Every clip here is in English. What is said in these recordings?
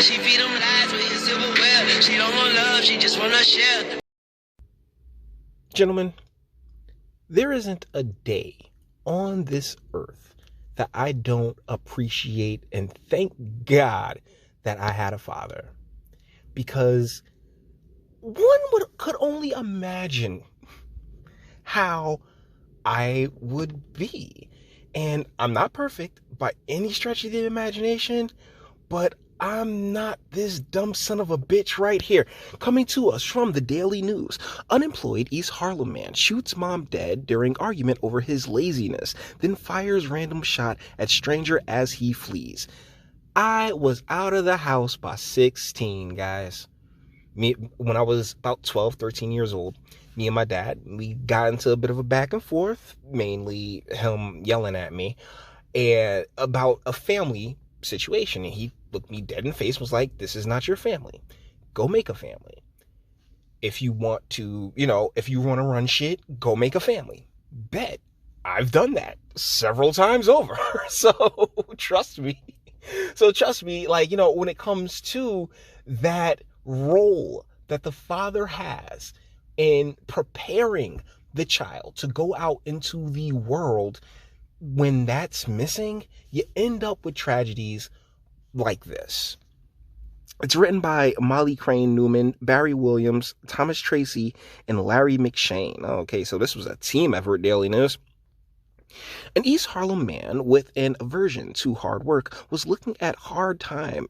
She feed them lies with his silverware. She don't want love, she just wanna share. Gentlemen, there isn't a day on this earth that I don't appreciate and thank God that I had a father. Because could only imagine how I would be. And I'm not perfect by any stretch of the imagination, but I'm not this dumb son of a bitch right here. Coming to us from the Daily News. Unemployed East Harlem man shoots mom dead during argument over his laziness, then fires random shot at stranger as he flees. I was out of the house by 16, guys. When I was about 12, 13 years old, me and my dad, we got into a bit of a back and forth, mainly him yelling at me, and about a family situation. And he looked me dead in the face, was like, this is not your family. Go make a family. If you want to, if you want to run shit, go make a family. Bet. I've done that several times over. So trust me, when it comes to that role that the father has in preparing the child to go out into the world, when that's missing, you end up with tragedies like this. It's written by Molly Crane Newman, Barry Williams, Thomas Tracy, and Larry McShane. Okay, so this was a team effort, Daily News. An East Harlem man with an aversion to hard work was looking at hard time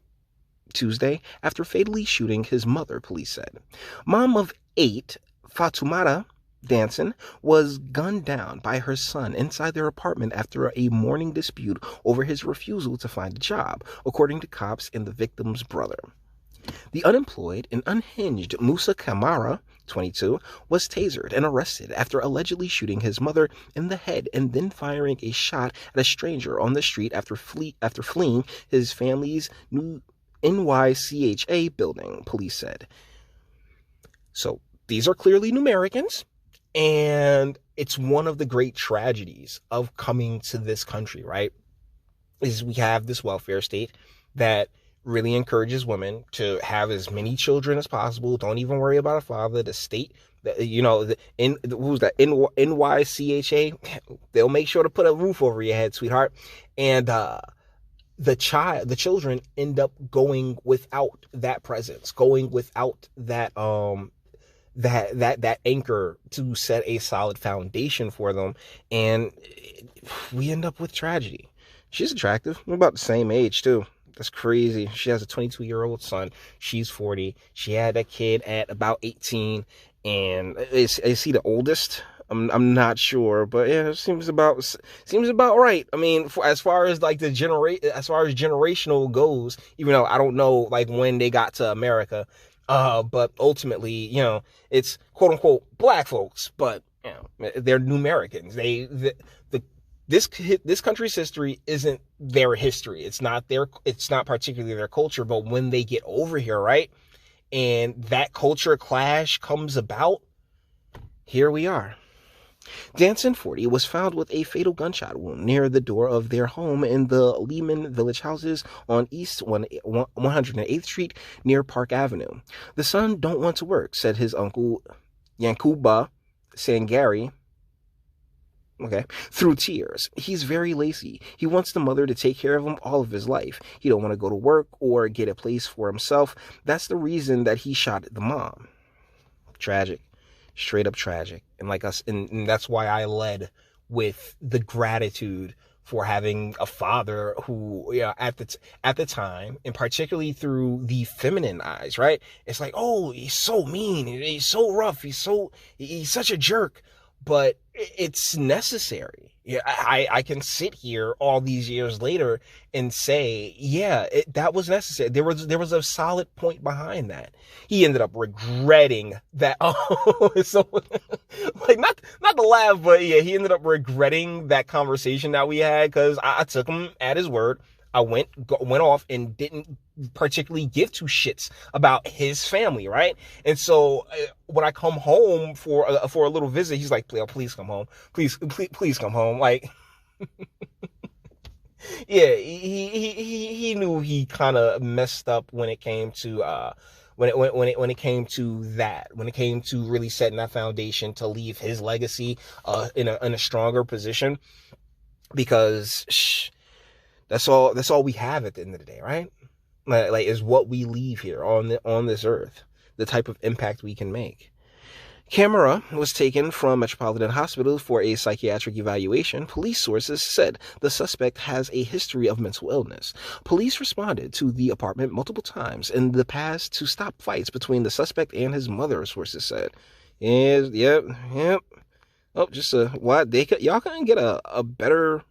Tuesday after fatally shooting his mother, police said. Mom of 8, Fatoumata Danson, was gunned down by her son inside their apartment after a morning dispute over his refusal to find a job, according to cops and the victim's brother. The unemployed and unhinged Musa Camara, 22, was tasered and arrested after allegedly shooting his mother in the head and then firing a shot at a stranger on the street after fleeing his family's new NYCHA building, police said. So these are clearly New Americans, and it's one of the great tragedies of coming to this country, right? Is we have this welfare state that really encourages women to have as many children as possible. Don't even worry about a father. The state, NYCHA, they'll make sure to put a roof over your head, sweetheart. And the children end up going without that presence, going without that that anchor to set a solid foundation for them, and we end up with tragedy. She's attractive. We're about the same age too. That's crazy. She has a 22-year-old son. She's 40. She had that kid at about 18, and is he the oldest? I'm not sure, but yeah, it seems about right. I mean, as far as like as far as generational goes, even though I don't know like when they got to America, but ultimately, it's quote unquote black folks, but they're New Americans. This country's history isn't their history. It's not particularly their culture, but when they get over here, right, and that culture clash comes about, here we are. Danson, 40, was found with a fatal gunshot wound near the door of their home in the Lehman Village houses on East 108th Street near Park Avenue. The son don't want to work, said his uncle Yankuba Sangari, through tears. He's very lazy. He wants the mother to take care of him all of his life. He don't want to go to work or get a place for himself. That's the reason that he shot the mom. Tragic. Straight up tragic. And and that's why I led with the gratitude for having a father who, at the time, and particularly through the feminine eyes, right? It's like, oh, he's so mean, he's so rough, he's such a jerk, but it's necessary. Yeah, I can sit here all these years later and say, yeah, that was necessary. There was a solid point behind that. He ended up regretting that. Oh, so like not to laugh, but yeah, he ended up regretting that conversation that we had, because I took him at his word. I went off and didn't particularly give two shits about his family, right? And so when I come home for a little visit, he's like, please come home. Please come home. Like, Yeah, he knew he kind of messed up when it came to when it came to that, when it came to really setting that foundation to leave his legacy in a stronger position, because that's all we have at the end of the day, right? Like is what we leave here on this earth, the type of impact we can make. Camara was taken from Metropolitan Hospital for a psychiatric evaluation. Police sources said the suspect has a history of mental illness. Police responded to the apartment multiple times in the past to stop fights between the suspect and his mother, sources said. Yep. Oh, just what y'all couldn't get a better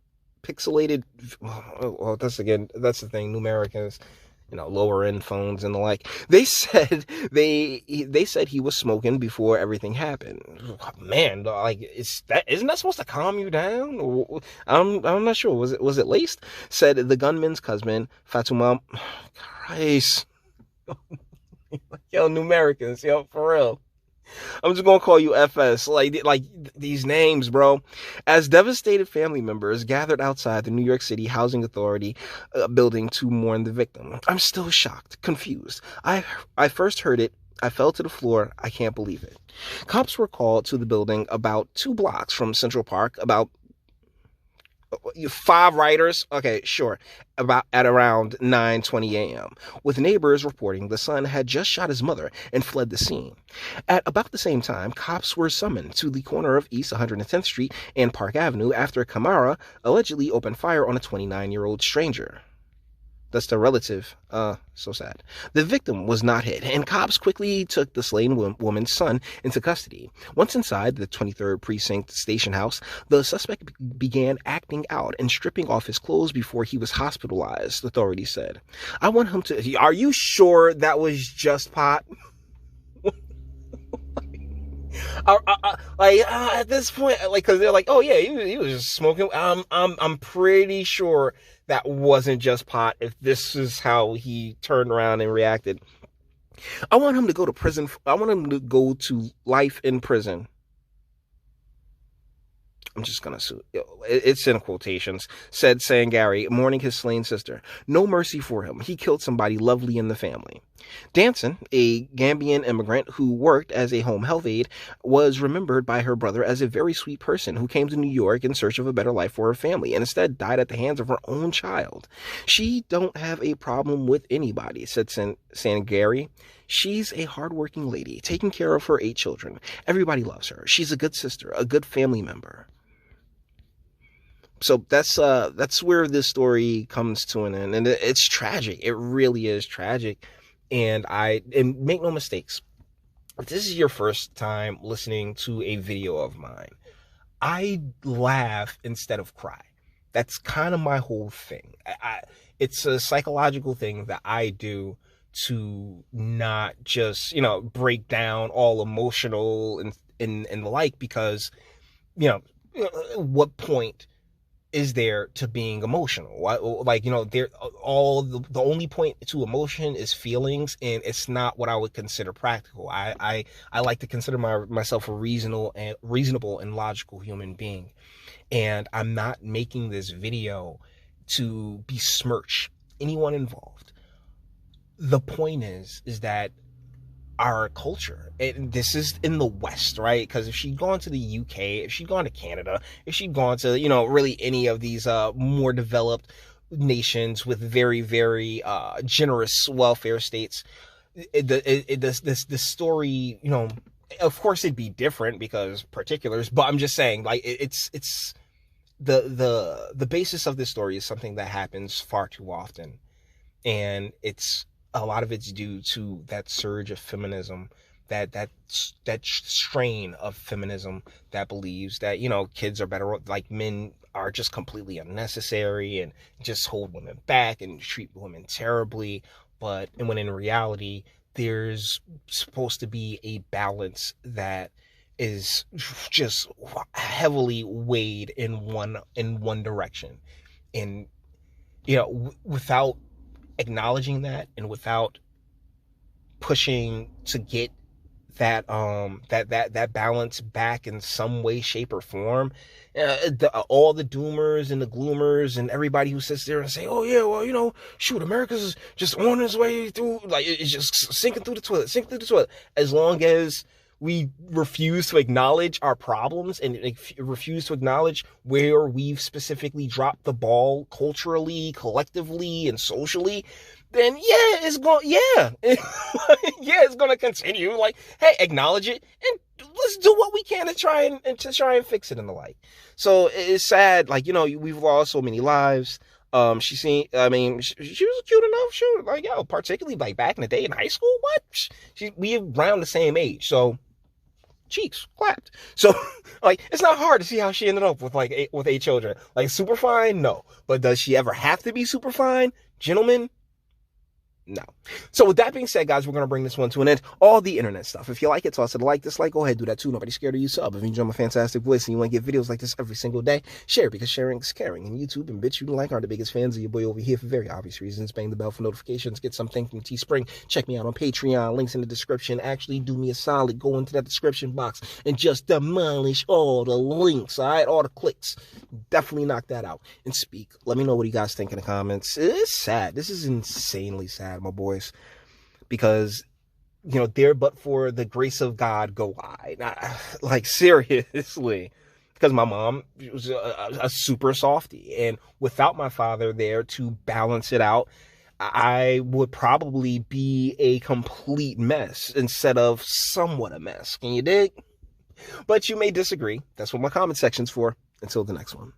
pixelated. Well, that's the thing. New Americans, lower end phones and the like. They said he was smoking before everything happened. Man, like isn't that supposed to calm you down? I'm not sure. Was it laced? Said the gunman's cousin, Fatuma. Christ, yo, New Americans, yo, for real. I'm just gonna call you FS. Like these names, bro. As devastated family members gathered outside the New York City Housing Authority building to mourn the victim, I'm still shocked, confused. I first heard it. I fell to the floor. I can't believe it. Cops were called to the building about 2 blocks from Central Park, about 5 riders, okay, sure, at around 9:20 a.m., with neighbors reporting the son had just shot his mother and fled the scene. At about the same time, cops were summoned to the corner of East 110th Street and Park Avenue after Camara allegedly opened fire on a 29-year-old stranger. That's the relative. So sad. The victim was not hit, and cops quickly took the slain woman's son into custody. Once inside the 23rd Precinct station house, the suspect began acting out and stripping off his clothes before he was hospitalized, authorities said. I want him to... Are you sure that was just pot? At this point, because they're like, oh yeah, he was just smoking. I'm pretty sure that wasn't just pot. If this is how he turned around and reacted, I want him to go to prison. I want him to go to life in prison. I'm just gonna sue. It's in quotations. Said Sangari, mourning his slain sister. No mercy for him. He killed somebody lovely in the family. Danson, a Gambian immigrant who worked as a home health aide, was remembered by her brother as a very sweet person who came to New York in search of a better life for her family and instead died at the hands of her own child. She don't have a problem with anybody, said Sangari. She's a hardworking lady, taking care of her 8 children. Everybody loves her. She's a good sister, a good family member. So that's where this story comes to an end, and it's tragic. It really is tragic, and make no mistakes. If this is your first time listening to a video of mine, I laugh instead of cry. That's kind of my whole thing. It's a psychological thing that I do to not just break down all emotional and the like, because what point is there to being emotional? The only point to emotion is feelings, and it's not what I would consider practical. I like to consider myself a reasonable and logical human being, and I'm not making this video to besmirch anyone involved. The point is that our culture, this is in the West, right? Because if she'd gone to the UK, if she'd gone to Canada, if she'd gone to really any of these more developed nations with very, very generous welfare states, the story, of course it'd be different because particulars, but I'm just saying, like, it's the basis of this story is something that happens far too often, and a lot of it's due to that surge of feminism, that strain of feminism that believes that kids are better, like men are just completely unnecessary and just hold women back and treat women terribly. But when in reality, there's supposed to be a balance that is just heavily weighed in one direction, and without acknowledging that and without pushing to get that balance back in some way, shape, or form. All the doomers and the gloomers and everybody who sits there and say, oh yeah, well, you know, shoot, America's just on its way through, like, it's just sinking through the toilet. As long as we refuse to acknowledge our problems and refuse to acknowledge where we've specifically dropped the ball culturally, collectively, and socially, then it's going to continue. Like, hey, acknowledge it and let's do what we can to try and fix it and the like. So it's sad. Like, you know, we've lost so many lives. She was cute enough. Sure. Like, yo, particularly like back in the day in high school. What? We around the same age. So cheeks clapped. So like, it's not hard to see how she ended up with with 8 children. Like, super fine? No. But does she ever have to be super fine? Gentlemen? No. So with that being said, guys, we're going to bring this one to an end. All the internet stuff. If you like it, toss it a like, dislike, go ahead, do that too. Nobody's scared of you. Sub. If you enjoy my fantastic voice and you want to get videos like this every single day, share, because sharing is caring. And YouTube and Bitchute and like are the biggest fans of your boy over here for very obvious reasons. Bang the bell for notifications. Get something from Teespring. Check me out on Patreon. Links in the description. Actually, do me a solid. Go into that description box and just demolish all the links, all right? All the clicks. Definitely knock that out and speak. Let me know what you guys think in the comments. It's sad. This is insanely sad, my boys. Because, you know, there but for the grace of God go I. Like, seriously. Because my mom was a super softie. And without my father there to balance it out, I would probably be a complete mess instead of somewhat a mess. Can you dig? But you may disagree. That's what my comment section's for. Until the next one.